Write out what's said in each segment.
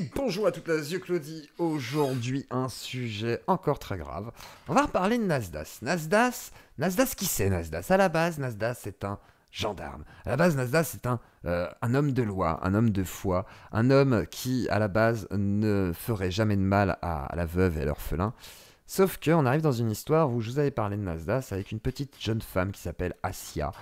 Et bonjour à toute la Claudie. Aujourd'hui, un sujet encore très grave. On va reparler de Nasdas. Nasdas, qui c'est Nasdas? À la base, Nasdas, c'est un gendarme. À la base, Nasdas, c'est un homme de loi, un homme de foi, un homme qui, à la base, ne ferait jamais de mal à la veuve et à l'orphelin. Sauf qu'on arrive dans une histoire où je vous avais parlé de Nasdas avec une petite jeune femme qui s'appelle Assia,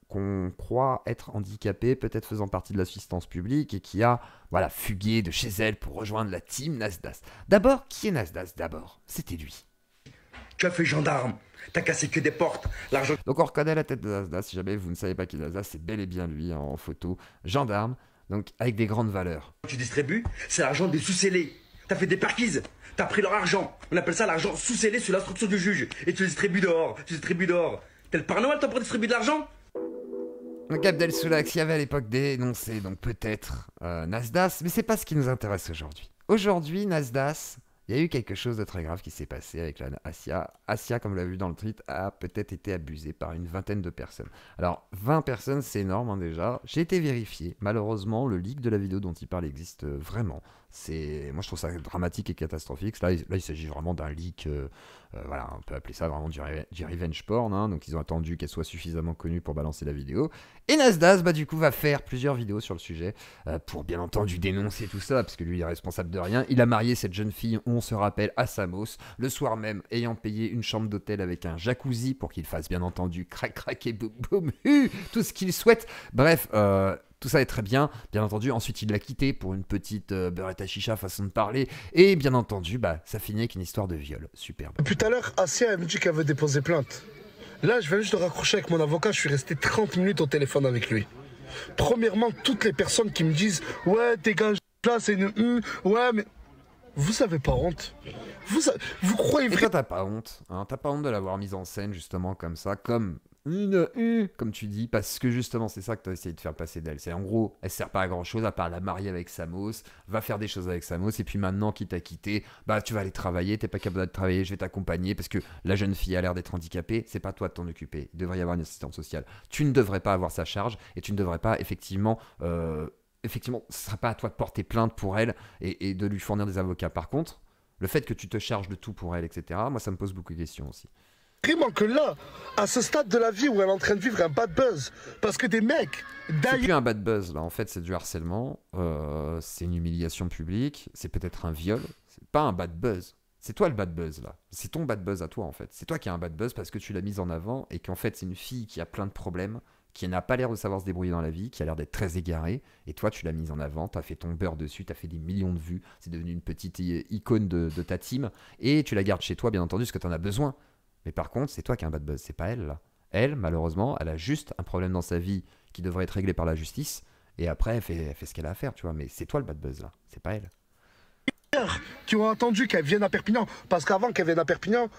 qu'on croit être handicapée, peut-être faisant partie de l'assistance publique, et qui a fugué de chez elle pour rejoindre la team Nasdas. D'abord, qui est Nasdas? D'abord, c'était lui. Tu as fait gendarme, t'as cassé que des portes, l'argent... Donc on reconnaît la tête de Nasdas, si jamais vous ne savez pas qui est Nasdas, c'est bel et bien lui en photo, gendarme, donc avec des grandes valeurs. Tu distribues, c'est l'argent des sous-scellés. T'as fait des perquises, t'as pris leur argent. On appelle ça l'argent sous-scellé sous l'instruction du juge. Et tu le distribues dehors, T'es le Père Noël, toi, pour distribuer de l'argent? Donc Abdel Soulax y avait à l'époque dénoncé, donc peut-être Nasdas, mais c'est pas ce qui nous intéresse aujourd'hui. Aujourd'hui, Nasdas, il y a eu quelque chose de très grave qui s'est passé avec la Assia. Assia, comme vous l'avez vu dans le tweet, a peut-être été abusée par une vingtaine de personnes. Alors, 20 personnes, c'est énorme hein, déjà. J'ai été vérifié. Malheureusement, le leak de la vidéo dont il parle existe vraiment. Moi, je trouve ça dramatique et catastrophique. Là, il s'agit vraiment d'un leak, on peut appeler ça vraiment du revenge porn. Hein. Donc, ils ont attendu qu'elle soit suffisamment connue pour balancer la vidéo. Et Nasdas, du coup, va faire plusieurs vidéos sur le sujet pour, bien entendu, dénoncer tout ça, parce que lui, il est responsable de rien. Il a marié cette jeune fille, on se rappelle, à Samos, le soir même, ayant payé une chambre d'hôtel avec un jacuzzi pour qu'il fasse, bien entendu, crac, crac et boum, boum, tout ce qu'il souhaite. Bref, tout ça est très bien, entendu. Ensuite, il l'a quitté pour une petite beurrette à chicha façon de parler. Et bien entendu, ça finit avec une histoire de viol. Superbe. Depuis tout à l'heure, Assia elle me dit qu'elle veut déposer plainte. Là, je viens juste de raccrocher avec mon avocat. Je suis resté 30 minutes au téléphone avec lui. Premièrement, toutes les personnes qui me disent « Ouais, dégage là, c'est une... ouais, mais... » Vous avez pas honte? Vous croyez vraiment... Et toi, t'as pas honte, hein? T'as pas honte de l'avoir mise en scène, justement, comme ça, comme comme tu dis, parce que justement, c'est ça que t'as essayé de faire passer d'elle. C'est en gros, elle sert pas à grand chose à part la marier avec Samos, va faire des choses avec Samos, et puis maintenant qu'il t'a quitté, tu vas aller travailler, t'es pas capable de travailler, je vais t'accompagner, parce que la jeune fille a l'air d'être handicapée, c'est pas toi de t'en occuper. Il devrait y avoir une assistante sociale. Tu ne devrais pas avoir sa charge, et tu ne devrais pas, effectivement, ce ne sera pas à toi de porter plainte pour elle et de lui fournir des avocats. Par contre, le fait que tu te charges de tout pour elle, etc., moi, ça me pose beaucoup de questions aussi. Vraiment que là, à ce stade de la vie où elle est en train de vivre un bad buzz, parce que des mecs... C'est plus un bad buzz, là. En fait, c'est du harcèlement, c'est une humiliation publique, c'est peut-être un viol, c'est pas un bad buzz. C'est toi le bad buzz, là. C'est ton bad buzz à toi, en fait. C'est toi qui as un bad buzz parce que tu l'as mise en avant et qu'en fait, c'est une fille qui a plein de problèmes, qui n'a pas l'air de savoir se débrouiller dans la vie, qui a l'air d'être très égarée, et toi, tu l'as mise en avant, tu as fait ton beurre dessus, tu as fait des millions de vues, c'est devenu une petite icône de ta team, et tu la gardes chez toi, bien entendu, parce que tu en as besoin. Mais par contre, c'est toi qui as un bad buzz, c'est pas elle, là. Elle, malheureusement, elle a juste un problème dans sa vie qui devrait être réglé par la justice, et après, elle fait ce qu'elle a à faire, tu vois, mais c'est toi le bad buzz, là, c'est pas elle. Qui ont attendu qu'elle vienne à Perpignan, parce qu'avant qu'elle vienne à Perpignan,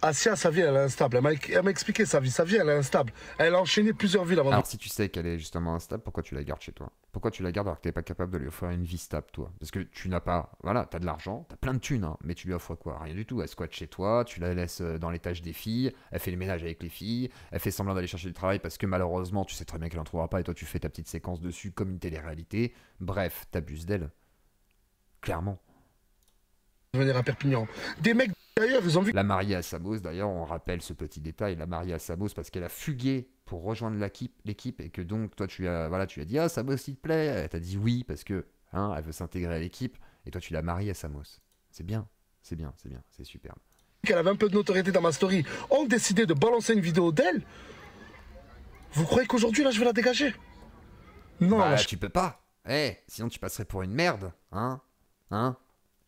Assia, sa vie, elle est instable. Elle m'a expliqué sa vie, elle est instable. Elle a enchaîné plusieurs villes avant. Alors, si tu sais qu'elle est justement instable, pourquoi tu la gardes chez toi? Pourquoi tu la gardes alors que tu n'es pas capable de lui offrir une vie stable, toi? Parce que tu n'as pas... Voilà, tu as de l'argent, tu as plein de thunes, hein, mais tu lui offres quoi? Rien du tout. Elle squatte chez toi, tu la laisses dans les tâches des filles, elle fait le ménage avec les filles, elle fait semblant d'aller chercher du travail parce que malheureusement, tu sais très bien qu'elle n'en trouvera pas et toi, tu fais ta petite séquence dessus comme une télé-réalité. Bref, t'abuses d'elle. Clairement. Venir à Perpignan. Des mecs d'ailleurs, ils ont vu... La mariée à Samos, d'ailleurs, on rappelle ce petit détail, la mariée à Samos parce qu'elle a fugué pour rejoindre l'équipe et que donc toi tu lui as dit « Ah, Samos, s'il te plaît ?» Elle t'a dit oui parce que elle veut s'intégrer à l'équipe et toi tu l'as mariée à Samos. C'est bien, c'est superbe. Qu'elle avait un peu de notoriété dans ma story, ont décidé de balancer une vidéo d'elle. Vous croyez qu'aujourd'hui, là, je vais la dégager? Non, tu peux pas. Sinon tu passerais pour une merde, hein.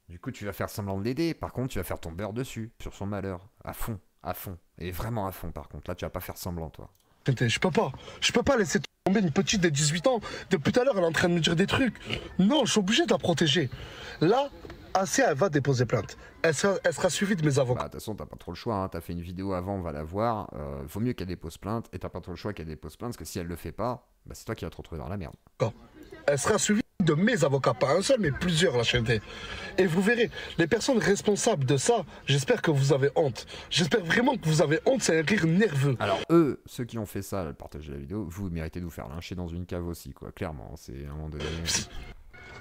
Du coup, tu vas faire semblant de l'aider. Par contre, tu vas faire ton beurre dessus, sur son malheur. À fond. Et vraiment à fond, par contre. Là, tu vas pas faire semblant, toi. Je peux pas laisser tomber une petite de 18 ans. Depuis tout à l'heure, elle est en train de me dire des trucs. Non, je suis obligé de la protéger. Là, Assia, elle va déposer plainte. Elle sera suivie de mes avocats. De toute façon, t'as pas trop le choix. Hein. T'as fait une vidéo avant, on va la voir. Vaut mieux qu'elle dépose plainte. Et t'as pas trop le choix qu'elle dépose plainte. Parce que si elle le fait pas, c'est toi qui vas te retrouver dans la merde. Elle sera suivie de mes avocats, pas un seul, mais plusieurs, la chaîne. Et vous verrez, les personnes responsables de ça, j'espère que vous avez honte. J'espère vraiment que vous avez honte, c'est un rire nerveux. Alors ceux qui ont fait ça, partager la vidéo, vous méritez de vous faire lyncher dans une cave aussi, quoi. Clairement, c'est un moment donné...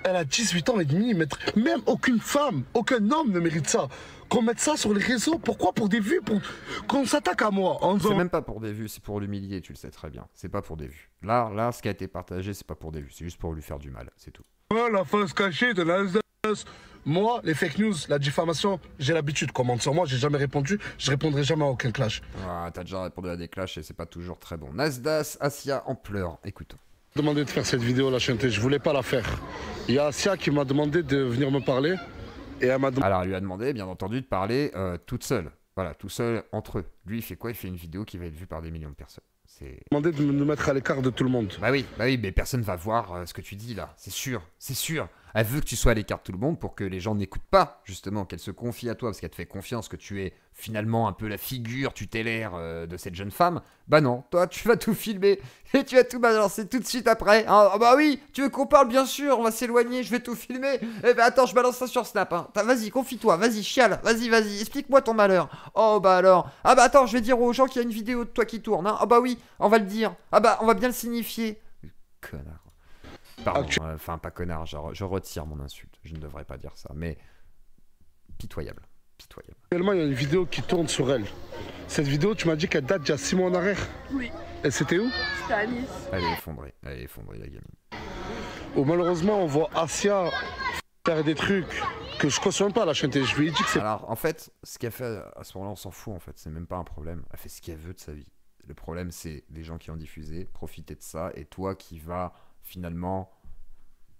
Elle a 18 ans et demi, même aucune femme, aucun homme ne mérite ça. Qu'on mette ça sur les réseaux, pourquoi? Pour des vues, qu'on s'attaque à moi en C'est disant... même pas pour des vues, c'est pour l'humilier, tu le sais très bien. C'est pas pour des vues. Là, ce qui a été partagé, c'est pas pour des vues, c'est juste pour lui faire du mal, c'est tout. Ouais, la face cachée de Nasdaq. Moi, les fake news, la diffamation, j'ai l'habitude. Commande sur moi, j'ai jamais répondu, je répondrai jamais à aucun clash. Ah, t'as déjà répondu à des clashs et c'est pas toujours très bon. Nasdas, Asia en pleurs, écoutons. Demandé de faire cette vidéo, la chanteuse, je voulais pas la faire. Il y a Asia qui m'a demandé de venir me parler et elle m'a demandé... Alors, elle lui a demandé, bien entendu, de parler toute seule. Voilà, tout seul entre eux. Lui, il fait quoi? Il fait une vidéo qui va être vue par des millions de personnes. demandé de nous mettre à l'écart de tout le monde. Bah oui, mais personne va voir ce que tu dis là, c'est sûr, c'est sûr. Elle veut que tu sois à l'écart de tout le monde pour que les gens n'écoutent pas, justement, qu'elle se confie à toi, parce qu'elle te fait confiance, que tu es finalement un peu la figure tutélaire de cette jeune femme. Bah non, toi tu vas tout filmer et tu vas tout balancer tout de suite après. Ah bah oui, tu veux qu'on parle, bien sûr, on va s'éloigner, je vais tout filmer. Eh ben attends, je balance ça sur Snap. Hein. Vas-y, confie-toi, vas-y, chiale, vas-y, explique-moi ton malheur. Oh bah alors, ah bah attends, je vais dire aux gens qu'il y a une vidéo de toi qui tourne. Hein. Ah bah oui, on va le dire. Ah bah on va bien le signifier. Connard. Pardon, enfin pas connard, je retire mon insulte, je ne devrais pas dire ça, mais pitoyable, pitoyable. Actuellement, il y a une vidéo qui tourne sur elle. Cette vidéo, tu m'as dit qu'elle date d'il y a 6 mois en arrière. Oui. Et c'était où? C'était à Nice. Elle est effondrée la gamine. Où malheureusement, on voit Asia faire des trucs que je cautionne pas, la chanteuse. Je lui ai dit que c'est... Alors en fait, ce qu'elle fait à ce moment-là, on s'en fout en fait, c'est même pas un problème. Elle fait ce qu'elle veut de sa vie. Le problème, c'est les gens qui ont diffusé, profiter de ça, et toi qui vas finalement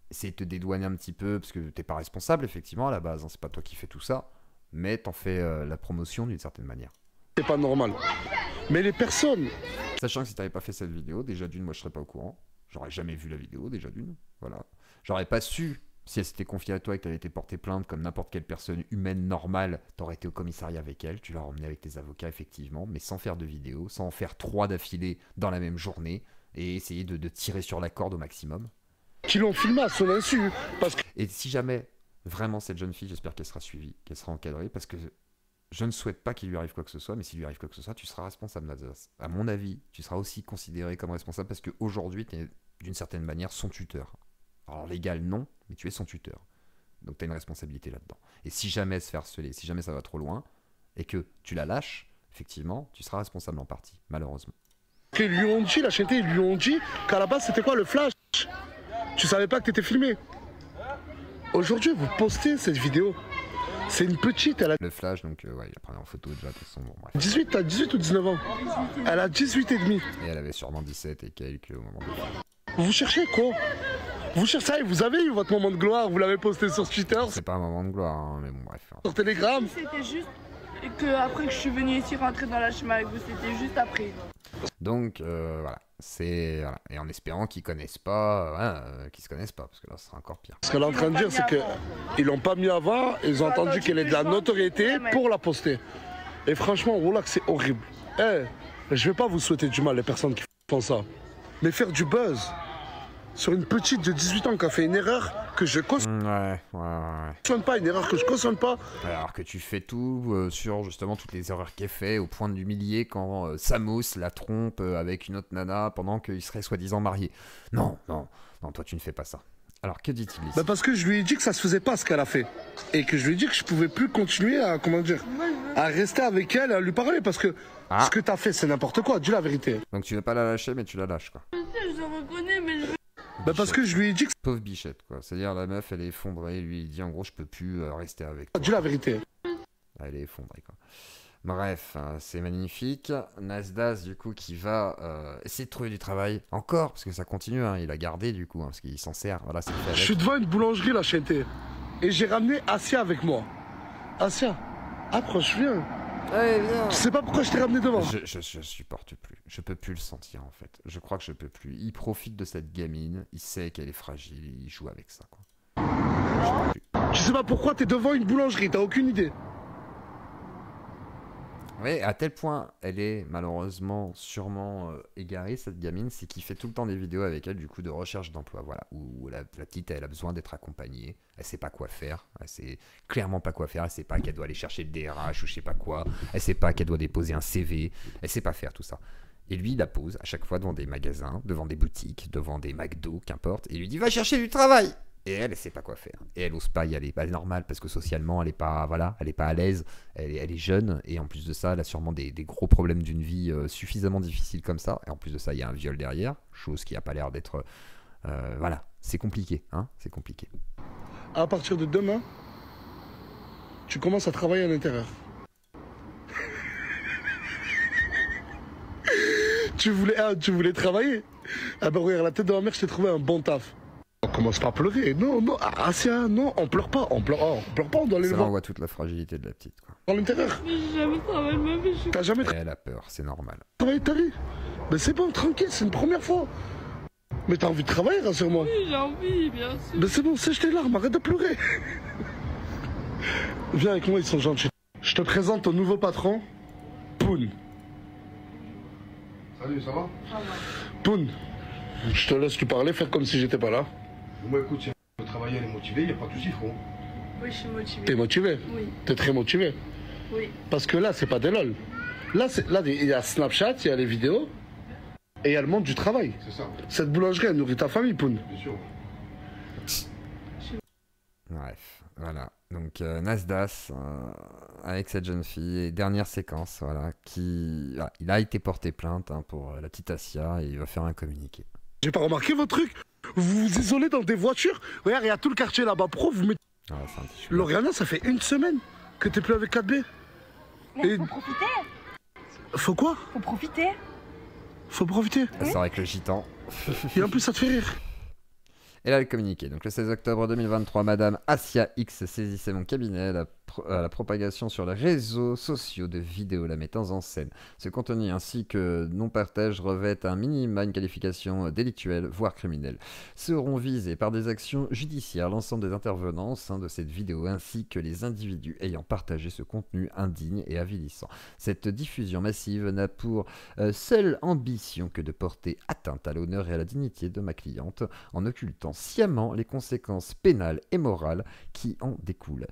essayer de te dédouaner un petit peu, parce que t'es pas responsable effectivement à la base, hein, c'est pas toi qui fais tout ça, mais t'en fais la promotion d'une certaine manière. C'est pas normal. Mais les personnes... Sachant que si t'avais pas fait cette vidéo, déjà d'une, moi je serais pas au courant, j'aurais jamais vu la vidéo, déjà d'une, voilà. J'aurais pas su, si elle s'était confiée à toi et que t'avais été porté plainte comme n'importe quelle personne humaine normale, t'aurais été au commissariat avec elle, tu l'aurais emmené avec tes avocats effectivement, mais sans faire de vidéo, sans en faire 3 d'affilée dans la même journée, et essayer de tirer sur la corde au maximum. Qui l'ont filmé à son insu. Parce que... Et si jamais, vraiment, cette jeune fille, j'espère qu'elle sera suivie, qu'elle sera encadrée, parce que je ne souhaite pas qu'il lui arrive quoi que ce soit, mais s'il lui arrive quoi que ce soit, tu seras responsable, Nazas. À mon avis, tu seras aussi considéré comme responsable, parce qu'aujourd'hui, tu es d'une certaine manière son tuteur. Alors légal, non, mais tu es son tuteur. Donc tu as une responsabilité là-dedans. Et si jamais elle se fait harceler, si jamais ça va trop loin, et que tu la lâches, effectivement, tu seras responsable en partie, malheureusement. Ils lui ont dit, la chanteuse, ils lui ont dit qu'à la base, c'était quoi le flash? Tu savais pas que t'étais filmé. Aujourd'hui, vous postez cette vidéo. C'est une petite, elle a... Le flash, donc ouais, il a pris en photo déjà, de toute façon, bon, bref. 18, t'as 18 ou 19 ans? Elle a 18 et demi. Et elle avait sûrement 17 et quelques au moment de... Vous cherchez quoi? Vous cherchez ça et vous avez eu votre moment de gloire, vous l'avez posté sur Twitter, C'est pas un moment de gloire, hein, mais bon, bref. sur Telegram. C'était juste que après que je suis venu ici rentrer dans la chemin avec vous, c'était juste après. Donc voilà, c'est voilà. Et en espérant qu'ils connaissent pas, qu'ils se connaissent pas, parce que là ce sera encore pire. Ce qu'elle est en train de dire, c'est qu'ils l'ont pas mis avant, ils ont entendu qu'elle ait de la notoriété pour la poster. Et franchement, voilà que c'est horrible. Eh, je vais pas vous souhaiter du mal, les personnes qui font ça. Mais faire du buzz sur une petite de 18 ans qui a fait une erreur que je cautionne pas, une erreur que je cautionne pas. Alors que tu fais tout sur justement toutes les erreurs qu'elle fait, au point de l'humilier quand Samos la trompe avec une autre nana pendant qu'il serait soi-disant marié. Non, toi tu ne fais pas ça. Alors que dit-il ici? Bah parce que je lui ai dit que ça se faisait pas ce qu'elle a fait. Et que je lui ai dit que je pouvais plus continuer à, comment dire, à rester avec elle, à lui parler. Parce que ce que t'as fait, c'est n'importe quoi, dis la vérité. Donc tu veux pas la lâcher, mais tu la lâches quoi. Je reconnais, mais je... Bah parce que je lui ai dit que... Pauvre bichette quoi. C'est-à-dire la meuf elle est effondrée, lui il dit en gros je peux plus rester avec toi. Dis la vérité. Elle est effondrée quoi. Bref, c'est magnifique. Nasdas du coup qui va essayer de trouver du travail encore, parce que ça continue, hein. Il a gardé du coup, hein, parce qu'il s'en sert. Voilà, c'est fait avec. Je suis devant une boulangerie la chanteuse. Et j'ai ramené Asia avec moi. Asia, approche, viens. Allez, viens. Tu sais pas pourquoi je t'ai ramené devant. Je supporte plus. Je peux plus le sentir en fait. Je crois que je peux plus. Il profite de cette gamine. Il sait qu'elle est fragile. Il joue avec ça quoi. Je peux plus. Tu sais pas pourquoi t'es devant une boulangerie. T'as aucune idée. Oui, à tel point, elle est malheureusement sûrement égarée, cette gamine, c'est qu'il fait tout le temps des vidéos avec elle, du coup, de recherche d'emploi, voilà, où la petite, elle a besoin d'être accompagnée, elle sait pas quoi faire, elle sait clairement pas quoi faire, elle sait pas qu'elle doit aller chercher le DRH ou je sais pas quoi, elle sait pas qu'elle doit déposer un CV, elle sait pas faire tout ça. Et lui, il la pose à chaque fois devant des magasins, devant des boutiques, devant des McDo, qu'importe, et il lui dit « Va chercher du travail !» Et elle sait pas quoi faire. Et elle ose pas y aller. Bah, elle est normale parce que socialement, elle est pas, voilà, elle est pas à l'aise. Elle est jeune. Et en plus de ça, elle a sûrement des gros problèmes d'une vie suffisamment difficile comme ça. Et en plus de ça, il y a un viol derrière. Chose qui a pas l'air d'être... voilà, c'est compliqué. Hein, c'est compliqué. À partir de demain, tu commences à travailler à l'intérieur. tu voulais travailler? Ah bah regarde, la tête de ma mère, je t'ai trouvé un bon taf. On commence pas à pleurer. Non, non, Asia, non, on pleure pas. On pleure pas, on doit aller Ça, le on voir voit toute la fragilité de la petite, quoi. à l'intérieur. Mais j'ai jamais travaillé de ma vie. T'as jamais Et elle a peur, c'est normal. travaillé de ta vie? Mais c'est bon, tranquille, c'est une première fois. Mais t'as envie de travailler, rassure-moi. Oui, j'ai envie, bien sûr. Mais c'est bon, sèche tes larmes, arrête de pleurer. Viens avec moi, ils sont gentils. Je te présente ton nouveau patron, Poun. Salut, ça va? Poun, je te laisse lui parler, faire comme si j'étais pas là. Moi, écoute, si elle veut travailler, elle est motivée, il n'y a pas de souci, frérot. Oui, je suis motivée. T'es motivé? Oui, T'es très motivé. oui. Parce que là, c'est pas des lol. Là, il y a Snapchat, il y a les vidéos, et il y a le monde du travail. C'est ça, Cette boulangerie, elle nourrit ta famille, Poun. bien sûr. Bref, voilà. Donc Nasdas, avec cette jeune fille, et dernière séquence, voilà, qui... voilà, il a été porté plainte hein, pour la petite Asia et il va faire un communiqué. J'ai pas remarqué votre truc. Vous vous isolez dans des voitures. Regarde, il y a tout le quartier là-bas pro. Vous mettez... Voilà, c'est un petit chou. Lauriana, ça fait une semaine que t'es plus avec 4B. Et- Faut profiter, Faut quoi? faut profiter. Faut profiter. Elle sort avec le gitan. Et en plus, ça te fait rire. Et là, le communiqué. Donc, le 16 octobre 2023, Madame Asia X saisissait mon cabinet à la propagation sur les réseaux sociaux de vidéos la mettant en scène. Ce contenu ainsi que non-partage revêtent un minima une qualification délictuelle, voire criminelle. Seront visés par des actions judiciaires l'ensemble des intervenants au sein de cette vidéo ainsi que les individus ayant partagé ce contenu indigne et avilissant. Cette diffusion massive n'a pour seule ambition que de porter atteinte à l'honneur et à la dignité de ma cliente en occultant sciemment les conséquences pénales et morales qui en découlent.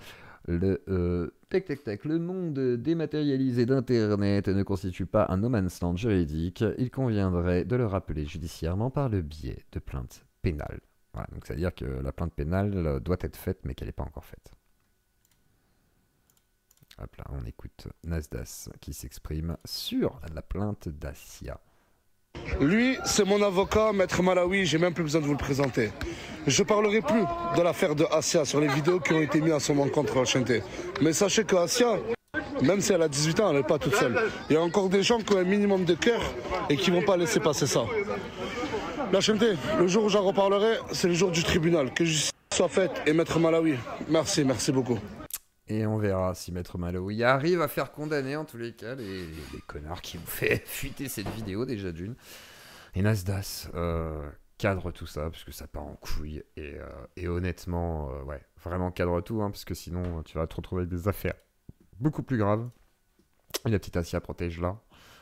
Le monde dématérialisé d'Internet ne constitue pas un no man's land juridique. Il conviendrait de le rappeler judiciairement par le biais de plaintes pénales. Voilà, donc ça veut dire que la plainte pénale doit être faite, mais qu'elle n'est pas encore faite. Hop là, on écoute Nasdas qui s'exprime sur la plainte d'Asia. Lui, c'est mon avocat, Maître Malawi, j'ai même plus besoin de vous le présenter. Je parlerai plus de l'affaire de Asia sur les vidéos qui ont été mises à son encontre à Chanté. Mais sachez que Asia, même si elle a 18 ans, elle n'est pas toute seule. Il y a encore des gens qui ont un minimum de cœur et qui vont pas laisser passer ça. La Chanté, le jour où j'en reparlerai, c'est le jour du tribunal. Que justice soit faite et Maître Malawi. Merci, merci beaucoup. Et on verra si Maître Malawi arrive à faire condamner en tous les cas les connards qui ont fait fuiter cette vidéo déjà d'une. Et Nasdas cadre tout ça parce que ça part en couille et honnêtement, ouais, vraiment cadre tout parce que sinon tu vas te retrouver avec des affaires beaucoup plus graves. Et la petite Asia protège-la.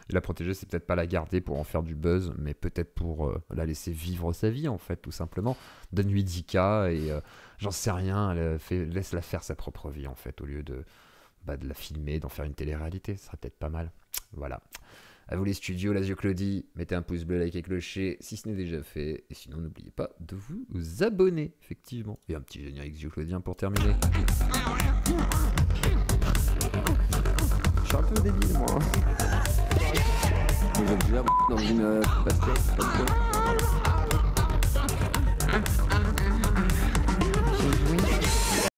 Et la protéger, c'est peut-être pas la garder pour en faire du buzz, mais peut-être pour la laisser vivre sa vie, en fait, tout simplement. Donne-lui 10K et j'en sais rien, laisse-la faire sa propre vie, en fait, au lieu de la filmer, d'en faire une télé-réalité. Ce serait peut-être pas mal. Voilà. À vous les studios, Lazio Claudie, mettez un pouce bleu, like et clocher si ce n'est déjà fait. Et sinon, n'oubliez pas de vous abonner, effectivement. Et un petit générique Lazio Claudien pour terminer. Je suis un peu débile, moi. Vous êtes déjà dans une pastèque comme ça.